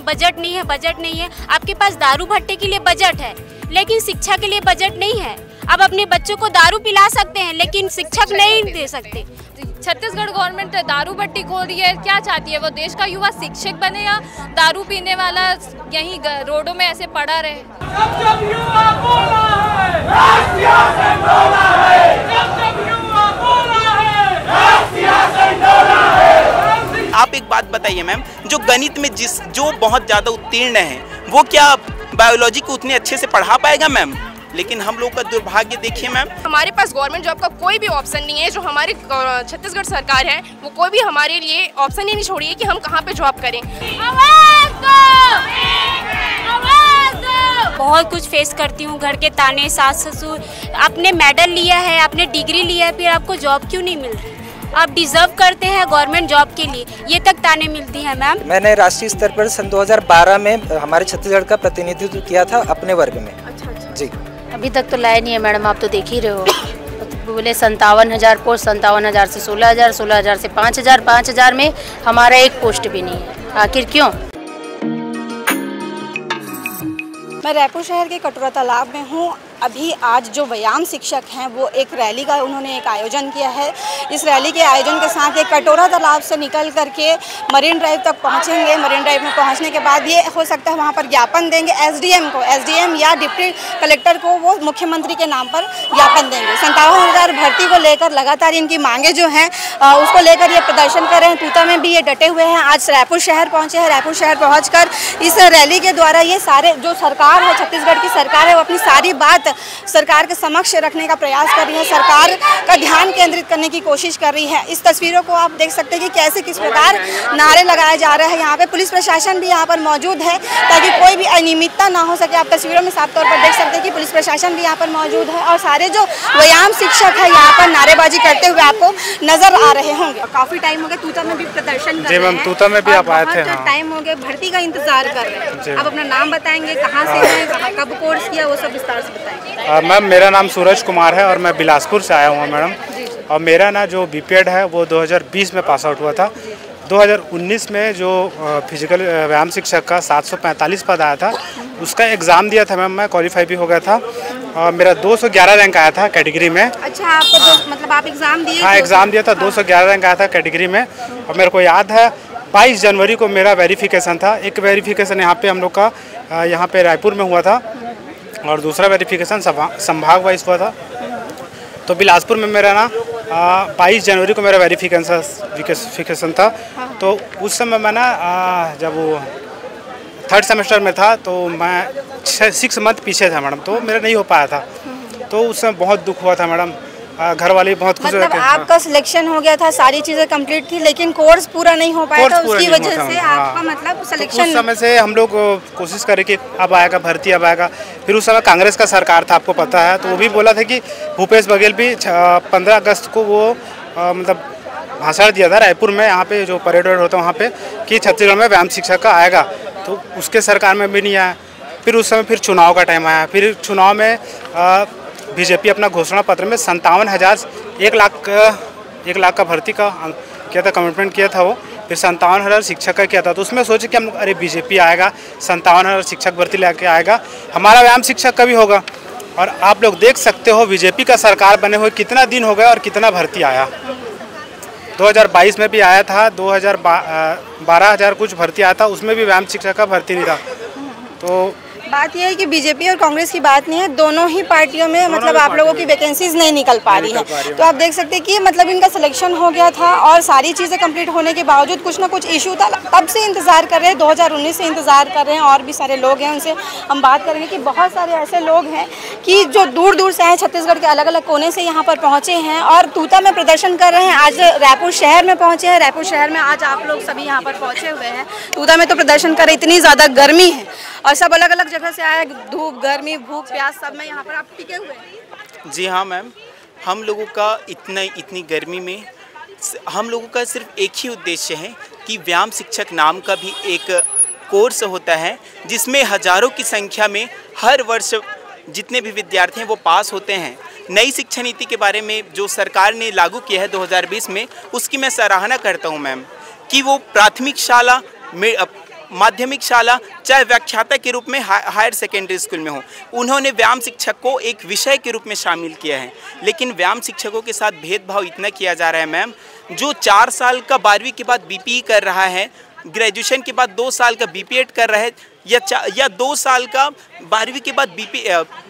Budget नहीं है, budget नहीं है। आपके पास दारू भट्टे के लिए बजट है, लेकिन शिक्षा के लिए बजट नहीं है। आप अपने बच्चों को दारू पिला सकते हैं, लेकिन शिक्षक नहीं दे सकते। छत्तीसगढ़ गवर्नमेंट दारू भट्टी खोल रही है, क्या चाहती है वो? देश का युवा शिक्षक बने या दारू पीने वाला यहीं रोडों में ऐसे पड़ा रहे? जब युवा बोला है, सियासत डोला है। जब युवा बोला है, सियासत डोला है। आप एक बात बताइए मैम, जो गणित में जो बहुत ज़्यादा उत्तीर्ण है, वो क्या बायोलॉजी को उतने अच्छे से पढ़ा पाएगा मैम? लेकिन हम लोग का दुर्भाग्य देखिए मैम, हमारे पास गवर्नमेंट जॉब का कोई भी ऑप्शन नहीं है। जो हमारी छत्तीसगढ़ सरकार है वो कोई भी हमारे लिए ऑप्शन ही नहीं छोड़ी है कि हम कहाँ पे जॉब करें। आवाज़ दो! आवाज़ दो! बहुत कुछ फेस करती हूँ, घर के ताने, सास ससुर। आपने मेडल लिया है, आपने डिग्री लिया है, फिर आपको जॉब क्यों नहीं मिल रही? आप डिजर्व करते हैं गवर्नमेंट जॉब के लिए, ये तक ताने मिलती हैं मैम। मैंने राष्ट्रीय स्तर पर सन 2012 में हमारे छत्तीसगढ़ का प्रतिनिधित्व किया था अपने वर्ग में। अच्छा। जी, अभी तक तो लाए नहीं है मैडम, आप तो देख ही रहे हो। बोले 57,000 पोस्ट, 57,000 से 16,000, 16,000 से 5,000, 5,000 में हमारा एक पोस्ट भी नहीं है। आखिर क्यों? मैं रायपुर शहर के कटोरा तालाब में हूँ। अभी आज जो व्यायाम शिक्षक हैं वो एक रैली का उन्होंने एक आयोजन किया है। इस रैली के आयोजन के साथ ये कटोरा तालाब से निकल करके मरीन ड्राइव तक पहुँचेंगे। मरीन ड्राइव में पहुँचने के बाद ये हो सकता है वहाँ पर ज्ञापन देंगे एसडीएम को, एसडीएम या डिप्टी कलेक्टर को वो मुख्यमंत्री के नाम पर ज्ञापन देंगे। 57,000 भर्ती को लेकर लगातार इनकी मांगे जो हैं उसको लेकर ये प्रदर्शन कर रहे हैं। तूता में भी ये डटे हुए हैं। आज रायपुर शहर पहुँचे हैं। रायपुर शहर पहुँच कर इस रैली के द्वारा ये सारे जो सरकार है, छत्तीसगढ़ की सरकार है, वो अपनी सारी बात सरकार के समक्ष रखने का प्रयास कर रही है। सरकार का ध्यान केंद्रित करने की कोशिश कर रही है। इस तस्वीरों को आप देख सकते हैं कि कैसे किस प्रकार नारे लगाए जा रहे हैं। यहाँ पे पुलिस प्रशासन भी यहाँ पर मौजूद है ताकि कोई भी अनियमितता ना हो सके। आप तस्वीरों में साफ तौर पर देख सकते हैं कि पुलिस प्रशासन भी यहाँ पर मौजूद है और सारे जो व्यायाम शिक्षक है यहाँ पर नारेबाजी करते हुए आपको नजर आ रहे होंगे। काफी टाइम हो गया, तूता में भी प्रदर्शन कर रहे हैं। तूता में भी आप आए थे। टाइम हो गया, भर्ती का इंतजार कर रहे हैं। आप अपना नाम बताएंगे, कहाँ से हैं, कब कोर्स किया, वो सब विस्तार से बताएंगे। मैम, मेरा नाम सूरज कुमार है और मैं बिलासपुर से आया हूँ मैडम। और मेरा ना जो बीपीएड है वो 2020 में पास आउट हुआ था। 2019 में जो फिजिकल व्यायाम शिक्षक का 745 पद आया था, उसका एग्ज़ाम दिया था मैम। मैं क्वालिफाई भी हो गया था और मेरा 211 रैंक आया था कैटेगरी में। अच्छा, आपको तो मतलब आप एग्ज़ाम दिए? हाँ, एग्ज़ाम दिया था। 211 रैंक आया था कैटेगरी में। और मेरे को याद है 22 जनवरी को मेरा वेरिफिकेशन था। एक वेरिफिकेशन यहाँ पे हम लोग का यहाँ पे रायपुर में हुआ था और दूसरा वेरिफिकेशन संभाग वाइज हुआ था। तो बिलासपुर में मेरा ना 22 जनवरी को मेरा वेरिफिकेशन था। तो उस समय मैं ना जब वो 3rd सेमेस्टर में था तो मैं 6 मंथ पीछे था मैडम, तो मेरा नहीं हो पाया था। तो उस समय बहुत दुख हुआ था मैडम। घर वाले बहुत खुश मतलब आपका सिलेक्शन हो गया था, सारी चीज़ें कंप्लीट थी, लेकिन कोर्स पूरा नहीं हो पाया था, उसकी वजह से आपका मतलब सिलेक्शन। तो उस समय से हम लोग कोशिश करें कि अब आएगा भर्ती, अब आएगा। फिर उस समय कांग्रेस का सरकार था, आपको पता है, तो वो भी बोला था कि भूपेश बघेल भी 15 अगस्त को वो मतलब भाषण दिया था रायपुर में, यहाँ पे जो परेड होता है वहाँ पे, कि छत्तीसगढ़ में व्यायाम शिक्षा का आएगा। तो उसके सरकार में भी नहीं आया। फिर उस समय फिर चुनाव का टाइम आया। फिर चुनाव में बीजेपी अपना घोषणा पत्र में 57,000 1 लाख का भर्ती का किया था, कमिटमेंट किया था वो। फिर 57,000 शिक्षक का किया था। तो उसमें सोचे कि हम अरे बीजेपी आएगा, 57,000 शिक्षक भर्ती लेके आएगा, हमारा व्यायाम शिक्षक का भी होगा। और आप लोग देख सकते हो बीजेपी का सरकार बने हुए कितना दिन हो गया और कितना भर्ती आया। 2022 में भी आया था, 12,000 कुछ भर्ती आया था, उसमें भी व्यायाम शिक्षक का भर्ती नहीं था। तो बात यह है कि बीजेपी और कांग्रेस की बात नहीं है, दोनों ही पार्टियों में मतलब आप लोगों की वैकेंसीज नहीं निकल पा रही है। तो आप देख सकते हैं कि मतलब इनका सिलेक्शन हो गया था और सारी चीज़ें कंप्लीट होने के बावजूद कुछ ना कुछ इशू था। तब से इंतज़ार कर रहे हैं, 2019 से इंतज़ार कर रहे हैं। और भी सारे लोग हैं, उनसे हम बात करेंगे कि बहुत सारे ऐसे लोग हैं कि जो दूर दूर से हैं, छत्तीसगढ़ के अलग अलग कोने से यहाँ पर पहुँचे हैं और तूता में प्रदर्शन कर रहे हैं। आज रायपुर शहर में पहुँचे हैं। रायपुर शहर में आज आप लोग सभी यहाँ पर पहुँचे हुए हैं। तूता में तो प्रदर्शन कर रहे, इतनी ज़्यादा गर्मी है और सब अलग अलग जगह से आए, धूप, गर्मी, भूख, प्यास सब में यहाँ पर आप टिके हुए हैं। जी हाँ मैम, हम लोगों का इतनी गर्मी में हम लोगों का सिर्फ एक ही उद्देश्य है कि व्यायाम शिक्षक नाम का भी एक कोर्स होता है जिसमें हजारों की संख्या में हर वर्ष जितने भी विद्यार्थी हैं वो पास होते हैं। नई शिक्षा नीति के बारे में जो सरकार ने लागू किया है 2020 में, उसकी मैं सराहना करता हूं मैम, कि वो प्राथमिक शाला माध्यमिक शाला, चाहे व्याख्याता के रूप में हायर सेकेंडरी स्कूल में हो, उन्होंने व्यायाम शिक्षक को एक विषय के रूप में शामिल किया है। लेकिन व्यायाम शिक्षकों के साथ भेदभाव इतना किया जा रहा है मैम, जो 4 साल का 12वीं के बाद बीपीई कर रहा है, ग्रेजुएशन के बाद 2 साल का बीपीएड कर रहा है, या 2 साल का 12वीं के बाद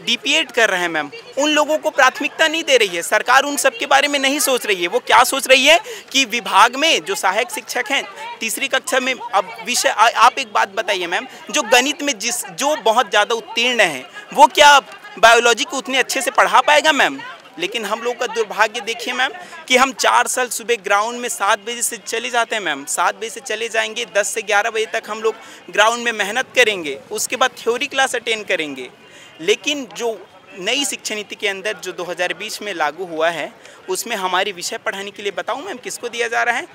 डीपीएड कर रहे हैं मैम, उन लोगों को प्राथमिकता नहीं दे रही है सरकार। उन सब के बारे में नहीं सोच रही है। वो क्या सोच रही है कि विभाग में जो सहायक शिक्षक हैं 3री कक्षा में, अब विषय आप एक बात बताइए मैम, जो गणित में जो बहुत ज़्यादा उत्तीर्ण है वो क्या बायोलॉजी को उतने अच्छे से पढ़ा पाएगा मैम? लेकिन हम लोग का दुर्भाग्य देखिए मैम कि हम 4 साल सुबह ग्राउंड में 7 बजे से चले जाते हैं मैम, 7 बजे से चले जाएंगे, 10 से 11 बजे तक हम लोग ग्राउंड में मेहनत करेंगे, उसके बाद थ्योरी क्लास अटेंड करेंगे। लेकिन जो नई शिक्षा नीति के अंदर जो 2020 में लागू हुआ है, उसमें हमारी विषय पढ़ाने के लिए बताऊँ मैम किसको दिया जा रहा है?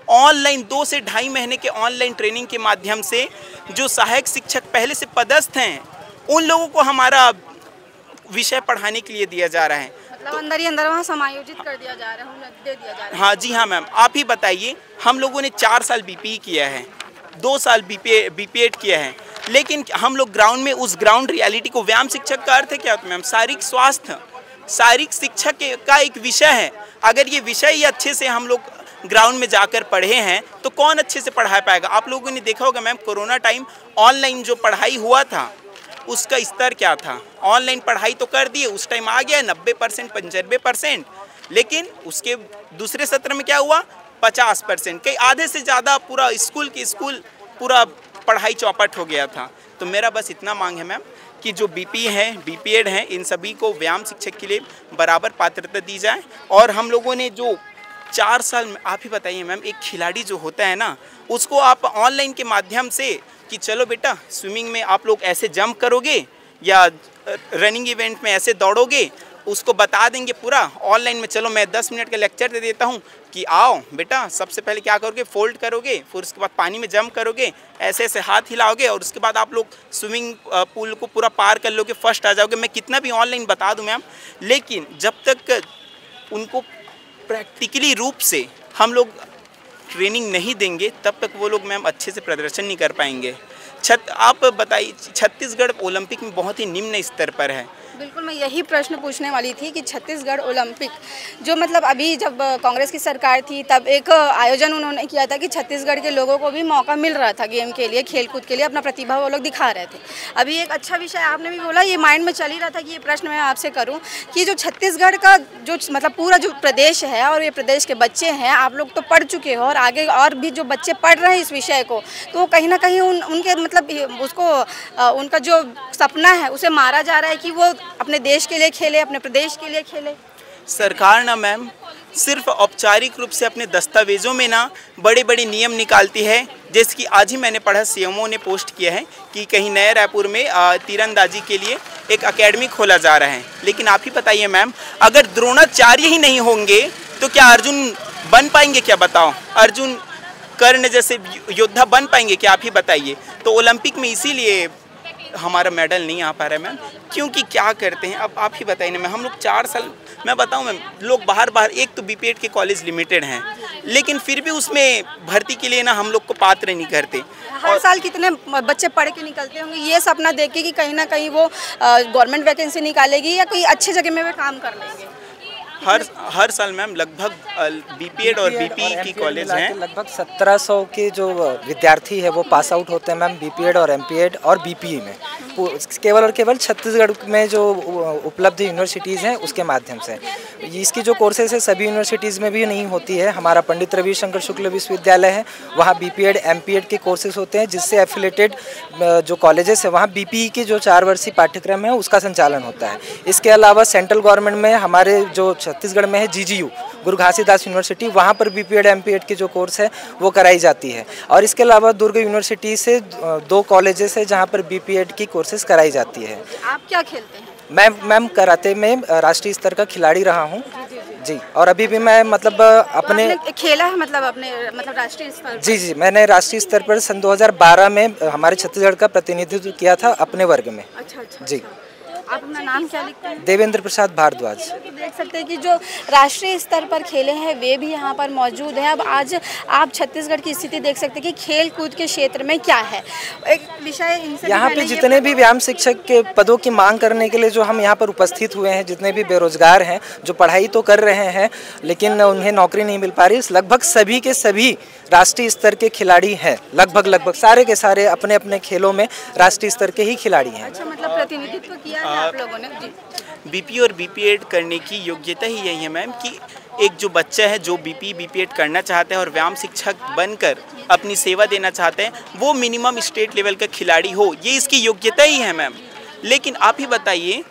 ऑनलाइन 2 से ढाई महीने के ऑनलाइन ट्रेनिंग के माध्यम से जो सहायक शिक्षक पहले से पदस्थ हैं उन लोगों को हमारा विषय पढ़ाने के लिए दिया जा रहा है। मतलब अंदर ही अंदर वहाँ समायोजित कर दिया जा रहा है, दे दिया जा रहा है। हाँ जी हाँ मैम, आप ही बताइए, हम लोगों ने 4 साल बीपीई किया है, 2 साल बीपीएड किया है, लेकिन हम लोग ग्राउंड में उस ग्राउंड रियलिटी को, व्यायाम शिक्षक का अर्थ है क्या होता है मैम? शारीरिक स्वास्थ्य, शारीरिक शिक्षक का एक विषय है। अगर ये विषय ही अच्छे से हम लोग ग्राउंड में जाकर पढ़े हैं तो कौन अच्छे से पढ़ा पाएगा? आप लोगों ने देखा होगा मैम, कोरोना टाइम ऑनलाइन जो पढ़ाई हुआ था उसका स्तर क्या था? ऑनलाइन पढ़ाई तो कर दिए, उस टाइम आ गया 90% 95%, लेकिन उसके दूसरे सत्र में क्या हुआ? 50%, कई आधे से ज़्यादा पूरा स्कूल पूरा पढ़ाई चौपट हो गया था। तो मेरा बस इतना मांग है मैम कि जो बीपी है, बीपीएड हैं, इन सभी को व्यायाम शिक्षक के लिए बराबर पात्रता दी जाए। और हम लोगों ने जो 4 साल में, आप ही बताइए मैम, एक खिलाड़ी जो होता है ना, उसको आप ऑनलाइन के माध्यम से कि चलो बेटा स्विमिंग में आप लोग ऐसे जंप करोगे या रनिंग इवेंट में ऐसे दौड़ोगे, उसको बता देंगे पूरा ऑनलाइन में। चलो मैं 10 मिनट का लेक्चर दे देता हूँ कि आओ बेटा, सबसे पहले क्या करोगे? फोल्ड करोगे, फिर उसके बाद पानी में जंप करोगे, ऐसे ऐसे हाथ हिलाओगे और उसके बाद आप लोग स्विमिंग पूल को पूरा पार कर लोगे, फर्स्ट आ जाओगे। मैं कितना भी ऑनलाइन बता दूँ मैम, लेकिन जब तक उनको प्रैक्टिकली रूप से हम लोग ट्रेनिंग नहीं देंगे तब तक वो लोग मैम अच्छे से प्रदर्शन नहीं कर पाएंगे। आप बताइए, छत्तीसगढ़ ओलंपिक में बहुत ही निम्न स्तर पर है। बिल्कुल, मैं यही प्रश्न पूछने वाली थी कि छत्तीसगढ़ ओलंपिक जो मतलब अभी जब कांग्रेस की सरकार थी तब एक आयोजन उन्होंने किया था कि छत्तीसगढ़ के लोगों को भी मौका मिल रहा था गेम के लिए, खेलकूद के लिए, अपना प्रतिभा वो लोग दिखा रहे थे। अभी एक अच्छा विषय आपने भी बोला, ये माइंड में चल ही रहा था कि ये प्रश्न मैं आपसे करूँ कि जो छत्तीसगढ़ का जो मतलब पूरा जो प्रदेश है और ये प्रदेश के बच्चे हैं, आप लोग तो पढ़ चुके हो और आगे और भी जो बच्चे पढ़ रहे हैं इस विषय को, तो कहीं ना कहीं उनके मतलब उसको उनका जो सपना है उसे मारा जा रहा है कि वो अपने देश के लिए खेले, अपने प्रदेश के लिए खेले। सरकार ना मैम सिर्फ औपचारिक रूप से अपने दस्तावेजों में ना बड़े बड़े नियम निकालती है। जैसे कि आज ही मैंने पढ़ा, सीएमओ ने पोस्ट किया है कि कहीं नए रायपुर में तीरंदाजी के लिए एक अकेडमी खोला जा रहा है। लेकिन आप ही बताइए मैम, अगर द्रोणाचार्य ही नहीं होंगे तो क्या अर्जुन बन पाएंगे? क्या बताओ, अर्जुन कर्ण जैसे योद्धा बन पाएंगे क्या? आप ही बताइए। तो ओलंपिक में इसीलिए हमारा मेडल नहीं आ पा रहा है मैम, क्योंकि क्या करते हैं अब आप ही बताइए ना मैम। हम लोग 4 साल, मैं बताऊं मैम, लोग बाहर एक तो बीपीएड के कॉलेज लिमिटेड हैं, लेकिन फिर भी उसमें भर्ती के लिए ना हम लोग को पात्र नहीं करते। हर साल कितने बच्चे पढ़ के निकलते होंगे ये सपना देख के कि कहीं ना कहीं वो गवर्नमेंट वैकेंसी निकालेगी या कोई अच्छी जगह में वे काम कर लेंगे। हर साल मैम लगभग बीपीएड और बीपीई की कॉलेज हैं, लगभग 1700 के जो विद्यार्थी है वो पास आउट होते हैं मैम बीपीएड और एमपीएड और बीपीई में। केवल और केवल छत्तीसगढ़ में जो उपलब्ध यूनिवर्सिटीज़ हैं उसके माध्यम से। इसकी जो कोर्सेज है सभी यूनिवर्सिटीज़ में भी नहीं होती है। हमारा पंडित रविशंकर शुक्ल विश्वविद्यालय है, वहाँ बीपीएड एमपीएड के कोर्सेज होते हैं, जिससे एफिलेटेड जो कॉलेजेस है वहाँ बीपीई की जो 4 वर्षीय पाठ्यक्रम है उसका संचालन होता है। इसके अलावा सेंट्रल गवर्नमेंट में हमारे जो छत्तीसगढ़ में है जीजीयू गुरु घासीदास यूनिवर्सिटी, वहाँ पर बीपीएड एमपीएड की जो कोर्स है वो कराई जाती है। और इसके अलावा दुर्ग यूनिवर्सिटी से 2 कॉलेजेस है जहाँ पर बीपीएड की कोर्सेज कराई जाती है। आप क्या खेलते हैं? मैं मैम कराटे में राष्ट्रीय स्तर का खिलाड़ी रहा हूँ जी, और अभी भी मैं मतलब अपने खेला है मतलब अपने मतलब राष्ट्रीय स्तर पर? जी, मैंने राष्ट्रीय स्तर पर सन 2012 में हमारे छत्तीसगढ़ का प्रतिनिधित्व किया था अपने वर्ग में। अच्छा जी। आप अपना नाम क्या लिखते हैं? देवेंद्र प्रसाद भारद्वाज। देख सकते हैं कि जो राष्ट्रीय स्तर पर खेले हैं वे भी यहाँ पर मौजूद हैं। अब आज आप छत्तीसगढ़ की स्थिति देख सकते हैं कि खेल कूद के क्षेत्र में क्या है। एक विषय इनसे यहाँ पे जितने भी व्यायाम शिक्षक के पदों की मांग करने के लिए जो हम यहाँ पर उपस्थित हुए हैं, जितने भी बेरोजगार हैं जो पढ़ाई तो कर रहे हैं लेकिन उन्हें नौकरी नहीं मिल पा रही, लगभग सभी के सभी राष्ट्रीय स्तर के खिलाड़ी हैं। लगभग सारे के सारे अपने अपने खेलों में राष्ट्रीय स्तर के ही खिलाड़ी हैं। अच्छा, मतलब प्रतिनिधित्व किया है आप लोगों ने? जी। बीपी और बीपीएड करने की योग्यता ही यही है मैम कि एक जो बच्चा है जो बीपीएड करना चाहता है और व्यायाम शिक्षक बनकर अपनी सेवा देना चाहते हैं वो मिनिमम स्टेट लेवल का खिलाड़ी हो, ये इसकी योग्यता ही है मैम। लेकिन आप ही बताइए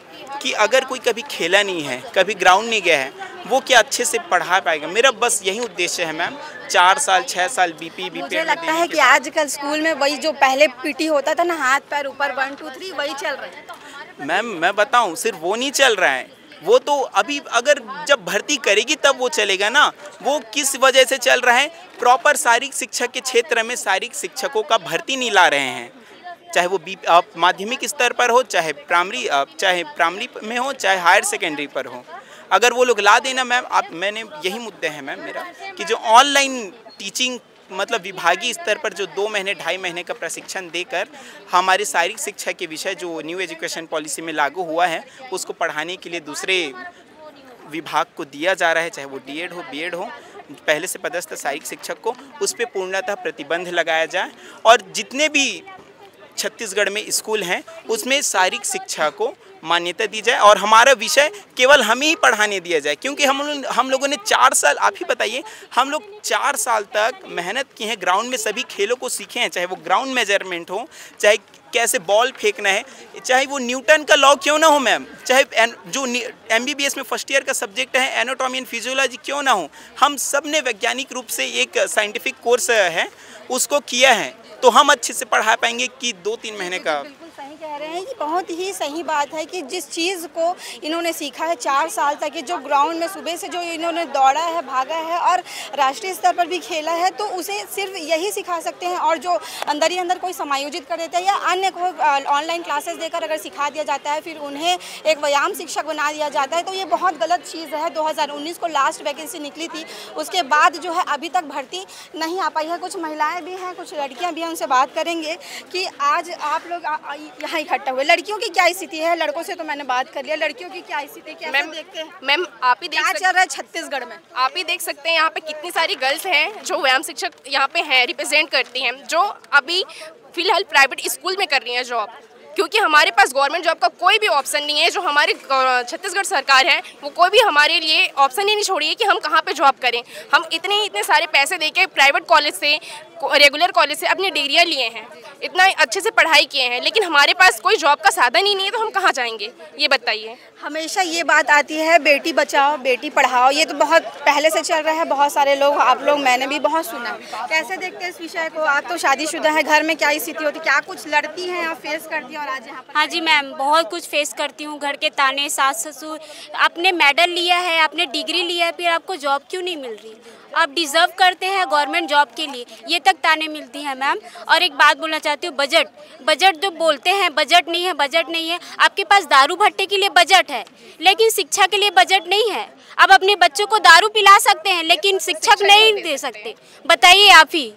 कि अगर कोई कभी खेला नहीं है, कभी ग्राउंड नहीं गया है, वो क्या अच्छे से पढ़ा पाएगा? मेरा बस यही उद्देश्य है मैम। 4 साल 6 साल बीपीएड मुझे लगता है कि आजकल स्कूल में वही जो पहले पीटी होता था ना, हाथ पैर ऊपर 1 2 3 वही चल रहा है। मैम मैं बताऊं, सिर्फ वो नहीं चल रहा है, वो तो अभी अगर जब भर्ती करेगी तब वो चलेगा ना। वो किस वजह से चल रहा है? प्रॉपर शारीरिक शिक्षा के क्षेत्र में शारीरिक शिक्षकों का भर्ती नहीं ला रहे हैं, चाहे वो माध्यमिक स्तर पर हो, चाहे प्राइमरी में हो, चाहे हायर सेकेंडरी पर हो। अगर वो लोग ला देना मैम, मैंने यही मुद्दा है मैम मेरा कि जो ऑनलाइन टीचिंग मतलब विभागीय स्तर पर जो 2 महीने 2.5 महीने का प्रशिक्षण देकर हमारे शारीरिक शिक्षा के विषय जो न्यू एजुकेशन पॉलिसी में लागू हुआ है उसको पढ़ाने के लिए दूसरे विभाग को दिया जा रहा है, चाहे वो डीएड हो बीएड हो, पहले से पदस्थ शारीरिक शिक्षक को उस पर पूर्णतः प्रतिबंध लगाया जाए और जितने भी छत्तीसगढ़ में स्कूल हैं उसमें शारीरिक शिक्षा को मान्यता दी जाए और हमारा विषय केवल हमें ही पढ़ाने दिया जाए। क्योंकि हम लोगों ने 4 साल, आप ही बताइए, हम लोग 4 साल तक मेहनत की है, ग्राउंड में सभी खेलों को सीखे हैं, चाहे वो ग्राउंड मेजरमेंट हो, चाहे कैसे बॉल फेंकना है, चाहे वो न्यूटन का लॉ क्यों ना हो मैम, चाहे जो MBBS में फर्स्ट ईयर का सब्जेक्ट है एनाटॉमी एंड फिजियोलॉजी क्यों ना हो, हम सब ने वैज्ञानिक रूप से एक साइंटिफिक कोर्स है उसको किया है, तो हम अच्छे से पढ़ा पाएंगे कि 2-3 महीने का। बिल्कुल सही कह रहे हैं कि बहुत ही सही बात है कि जिस चीज़ को इन्होंने सीखा है 4 साल तक, जो ग्राउंड में सुबह से जो इन्होंने दौड़ा है, भागा है और राष्ट्रीय स्तर पर भी खेला है, तो उसे सिर्फ यही सिखा सकते हैं। और जो अंदर ही अंदर कोई समायोजित कर देता है या अन्य को ऑनलाइन क्लासेस देकर अगर सिखा दिया जाता है, फिर उन्हें एक व्यायाम शिक्षक बना दिया जाता है, तो ये बहुत गलत चीज़ है। 2019 को लास्ट वैकेंसी निकली थी, उसके बाद जो है अभी तक भर्ती नहीं आ पाई है। कुछ महिलाएँ भी हैं, कुछ लड़कियाँ भी हैं, उनसे बात करेंगे कि आज आप लोग यहाँ इकट्ठा हुए, लड़कियों की क्या स्थिति है? लड़कों से तो मैंने बात कर लिया, लड़कियों की क्या स्थिति है? मैम देखते हैं मैम आप ही क्या चल रहा है छत्तीसगढ़ में? आप ही देख सकते हैं यहाँ पे कितनी सारी गर्ल्स हैं जो व्यायाम शिक्षक यहाँ पे हैं, रिप्रेजेंट करती हैं, जो अभी फिलहाल प्राइवेट स्कूल में कर रही हैं जॉब, क्योंकि हमारे पास गवर्नमेंट जॉब का कोई भी ऑप्शन नहीं है। जो हमारी छत्तीसगढ़ सरकार है वो कोई भी हमारे लिए ऑप्शन ही नहीं छोड़ी है कि हम कहाँ पे जॉब करें। हम इतने सारे पैसे देके प्राइवेट कॉलेज से, रेगुलर कॉलेज से अपनी डिग्रियाँ लिए हैं, इतना अच्छे से पढ़ाई किए हैं, लेकिन हमारे पास कोई जॉब का साधन ही नहीं है, तो हम कहाँ जाएंगे? ये बताइए। हमेशा ये बात आती है बेटी बचाओ बेटी पढ़ाओ, ये तो बहुत पहले से चल रहा है, बहुत सारे लोग, आप लोग, मैंने भी बहुत सुना है। कैसे देखते हैं इस विषय को? आप तो शादीशुदा है, घर में क्या स्थिति होती, क्या कुछ लड़ती हैं या फेस करती हैं? और आज यहाँ पर हाँ जी मैम, बहुत कुछ फेस करती हूँ, घर के ताने, सास ससुर, आपने मेडल लिया है, आपने डिग्री लिया है, फिर आपको जॉब क्यों नहीं मिल रही? आप डिज़र्व करते हैं गवर्नमेंट जॉब के लिए, ये तक ताने मिलती हैं मैम। और एक बात बोलना चाहती हूँ, बजट जो बोलते हैं बजट नहीं है। आपके पास दारू भट्टे के लिए बजट है, लेकिन शिक्षा के लिए बजट नहीं है। आप अपने बच्चों को दारू पिला सकते हैं, लेकिन शिक्षक नहीं दे सकते। बताइए आप ही।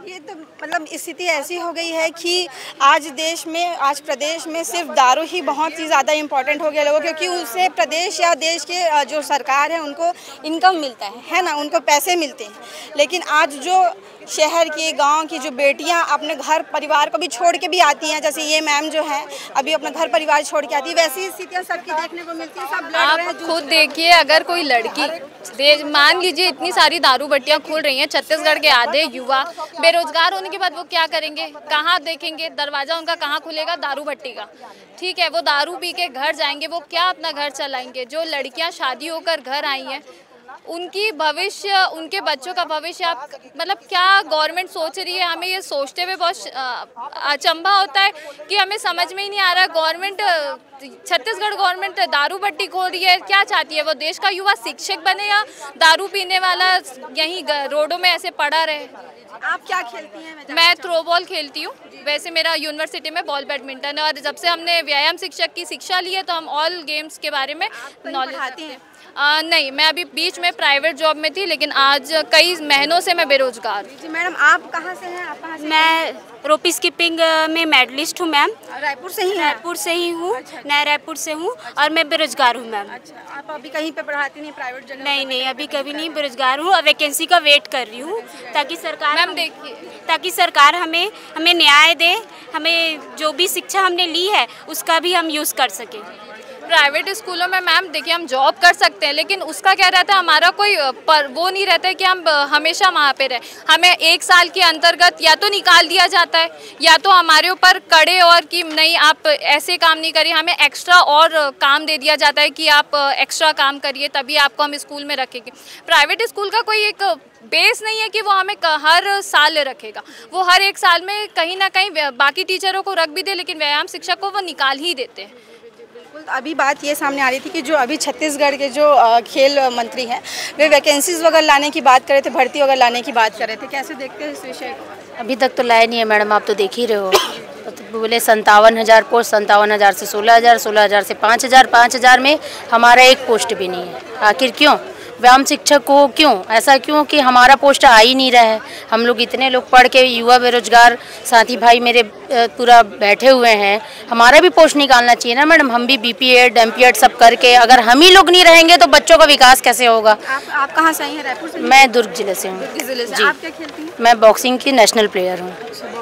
ये तो मतलब स्थिति ऐसी हो गई है कि आज देश में, आज प्रदेश में सिर्फ दारू ही बहुत ही ज़्यादा इम्पोर्टेंट हो गया लोगों, क्योंकि उससे प्रदेश या देश के जो सरकार है उनको इनकम मिलता है ना, उनको पैसे मिलते हैं। लेकिन आज जो शहर की, गांव की जो बेटियां अपने घर परिवार को भी छोड़ के भी आती हैं, जैसे ये मैम जो है अभी अपना घर परिवार छोड़ के आती है, वैसी स्थितियाँ सबकी देखने को मिलती है। सब आप खुद देखिए, अगर कोई लड़की, मान लीजिए इतनी सारी दारू भट्टियाँ खुल रही हैं, छत्तीसगढ़ के आधे युवा बेरोजगार होने के बाद वो क्या करेंगे? कहाँ देखेंगे? दरवाजा उनका कहाँ खुलेगा? दारू भट्टी का। ठीक है, वो दारू पी के घर जाएंगे, वो क्या अपना घर चलाएंगे? जो लड़कियाँ शादी होकर घर आई हैं, उनकी भविष्य, उनके बच्चों का भविष्य, आप मतलब क्या गवर्नमेंट सोच रही है? हमें ये सोचते हुए बहुत अचंभा होता है कि हमें समझ में ही नहीं आ रहा गवर्नमेंट छत्तीसगढ़ गवर्नमेंट दारू भट्टी खोल रही है, क्या चाहती है वो? देश का युवा शिक्षक बने या दारू पीने वाला यहीं रोडों में ऐसे पड़ा रहे? आप क्या खेलती हैं? मैं थ्रो बॉल खेलती हूँ। वैसे मेरा यूनिवर्सिटी में बॉल बैडमिंटन है और जब से हमने व्यायाम शिक्षक की शिक्षा ली है तो हम ऑल गेम्स के बारे में नॉलेज पढ़ाती हैं? नहीं, मैं अभी बीच में प्राइवेट जॉब में थी, लेकिन आज कई महीनों से मैं बेरोजगार हूँ। जी मैडम, आप कहाँ से हैं? आप कहाँ से? मैं रोपी स्किपिंग में मेडलिस्ट हूँ मैम। रायपुर से ही हैं? रायपुर से ही हूँ। नया रायपुर से हूँ और मैं बेरोजगार हूँ मैम। अच्छा, आप अभी कहीं पे पढ़ाती नहीं, प्राइवेट जगह? नहीं, अभी कभी नहीं, बेरोजगार हूँ और वैकेंसी का वेट कर रही हूँ ताकि सरकार मैम देखिए, ताकि सरकार हमें न्याय दे, हमें जो भी शिक्षा हमने ली है उसका भी हम यूज़ कर सकें। प्राइवेट स्कूलों में मैम देखिए हम जॉब कर सकते हैं, लेकिन उसका क्या रहता है, हमारा कोई वो नहीं रहता है कि हम हमेशा वहाँ पे रहें। हमें 1 साल के अंतर्गत या तो निकाल दिया जाता है या तो हमारे ऊपर कड़े और कि नहीं आप ऐसे काम नहीं करिए, हमें एक्स्ट्रा और काम दे दिया जाता है कि आप एक्स्ट्रा काम करिए तभी आपको हम स्कूल में रखेंगे। प्राइवेट स्कूल का कोई एक बेस नहीं है कि वो हमें हर साल रखेगा, वो हर 1 साल में कहीं ना कहीं बाकी टीचरों को रख भी दे, लेकिन व्यायाम शिक्षक को वो निकाल ही देते हैं। अभी बात ये सामने आ रही थी कि जो अभी छत्तीसगढ़ के जो खेल मंत्री हैं वे वैकेंसीज वगैरह लाने की बात कर रहे थे, भर्ती वगैरह लाने की बात कर रहे थे, कैसे देखते हैं इस विषय को? अभी तक तो लाया नहीं है मैडम, आप तो देख ही रहे हो। तो बोले 57,000 पोस्ट, 57,000 से 16,000, 16,000 से 5,000, 5,000 में हमारा एक पोस्ट भी नहीं है। आखिर क्यों? व्यायाम शिक्षक को क्यों ऐसा, क्यों कि हमारा पोस्ट आ ही नहीं रहा है? हम लोग इतने लोग पढ़ के युवा बेरोजगार साथी भाई मेरे पूरा बैठे हुए हैं, हमारा भी पोस्ट निकालना चाहिए ना मैडम। हम भी बीपीएड एमपीएड सब करके अगर हम ही लोग नहीं रहेंगे तो बच्चों का विकास कैसे होगा? आप कहाँ से आई हैं? रायपुर से? मैं दुर्ग जिले से हूँ। जी। आप क्या खेलती हैं? मैं बॉक्सिंग की नेशनल प्लेयर हूँ।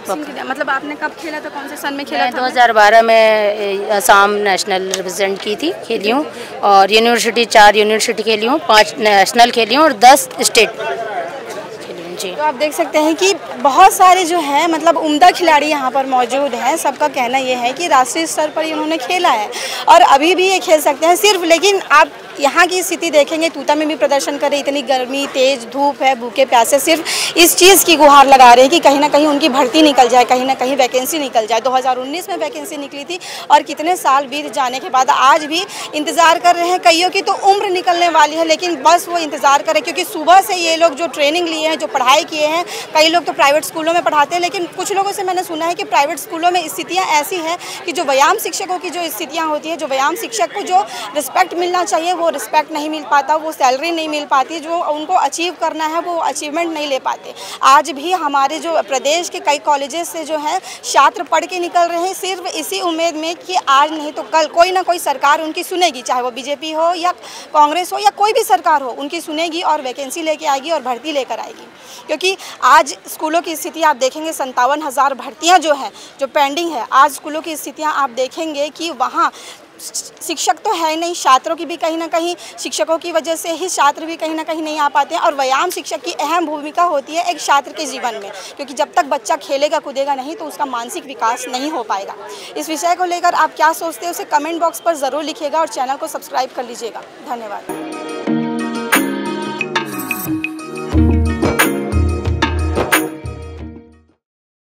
मतलब आपने कब खेला था, कौन से सन में खेला था? 2012 में असम नेशनल रिप्रेजेंट की थी, खेली हूँ और यूनिवर्सिटी 4 यूनिवर्सिटी खेली हूँ, 5 नेशनल खेली हूँ और 10 स्टेट खेली हूँ। जी, तो आप देख सकते हैं कि बहुत सारे जो हैं मतलब उम्दा खिलाड़ी यहाँ पर मौजूद हैं। सबका कहना ये है कि राष्ट्रीय स्तर पर इन्होंने खेला है और अभी भी ये खेल सकते हैं सिर्फ। लेकिन आप यहाँ की स्थिति देखेंगे, तूता में भी प्रदर्शन कर रहे, इतनी गर्मी तेज धूप है, भूखे प्यासे सिर्फ इस चीज़ की गुहार लगा रहे हैं कि कहीं ना कहीं उनकी भर्ती निकल जाए, कहीं ना कहीं वैकेंसी निकल जाए। 2019 में वैकेंसी निकली थी और कितने साल बीत जाने के बाद आज भी इंतज़ार कर रहे हैं। कईयों की तो उम्र निकलने वाली है, लेकिन बस वो इंतज़ार करें क्योंकि सुबह से ये लोग जो ट्रेनिंग लिए हैं, जो पढ़ाई किए हैं, कई लोग तो प्राइवेट स्कूलों में पढ़ाते हैं, लेकिन कुछ लोगों से मैंने सुना है कि प्राइवेट स्कूलों में स्थितियाँ ऐसी हैं कि जो व्यायाम शिक्षकों की जो स्थितियाँ होती है, जो व्यायाम शिक्षक को जो रिस्पेक्ट मिलना चाहिए वो रिस्पेक्ट नहीं मिल पाता, वो सैलरी नहीं मिल पाती, जो उनको अचीव करना है वो अचीवमेंट नहीं ले पाते। आज भी हमारे जो प्रदेश के कई कॉलेजेस से जो है छात्र पढ़ के निकल रहे हैं सिर्फ इसी उम्मीद में कि आज नहीं तो कल कोई ना कोई सरकार उनकी सुनेगी, चाहे वो बीजेपी हो या कांग्रेस हो या कोई भी सरकार हो, उनकी सुनेगी और वैकेंसी लेके आएगी और भर्ती लेकर आएगी। क्योंकि आज स्कूलों की स्थिति आप देखेंगे 57,000 भर्तियाँ जो हैं, जो पेंडिंग है, आज स्कूलों की स्थितियाँ आप देखेंगे कि वहाँ शिक्षक तो है नहीं, छात्रों की भी कहीं ना कहीं, शिक्षकों की वजह से ही छात्र भी कहीं ना कहीं नहीं आ पाते हैं। और व्यायाम शिक्षक की अहम भूमिका होती है एक छात्र के जीवन में, क्योंकि जब तक बच्चा खेलेगा कूदेगा नहीं तो उसका मानसिक विकास नहीं हो पाएगा। इस विषय को लेकर आप क्या सोचते हैं उसे कमेंट बॉक्स पर ज़रूर लिखिएगा और चैनल को सब्सक्राइब कर लीजिएगा। धन्यवाद।